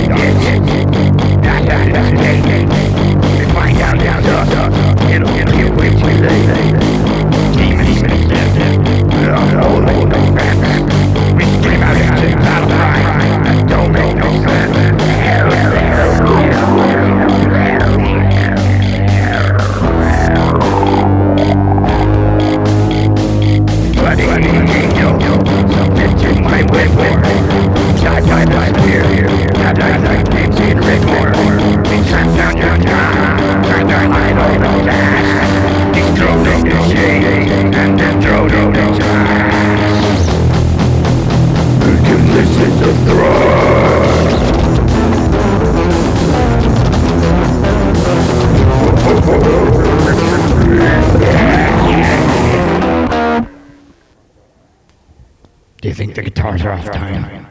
dark ditch. That's today. We find out it's us. It'll be way too late. Demons and death. No offense. We scream out into battle cry that don't make no sense. Bloody angel, submit to my whip. Died by the spear. Now like names in rigor. We track down your time. Trying to hide all the gas. He's thrown into shade and then thrown into trash. You can listen to thrush. Do you think the guitars are off time?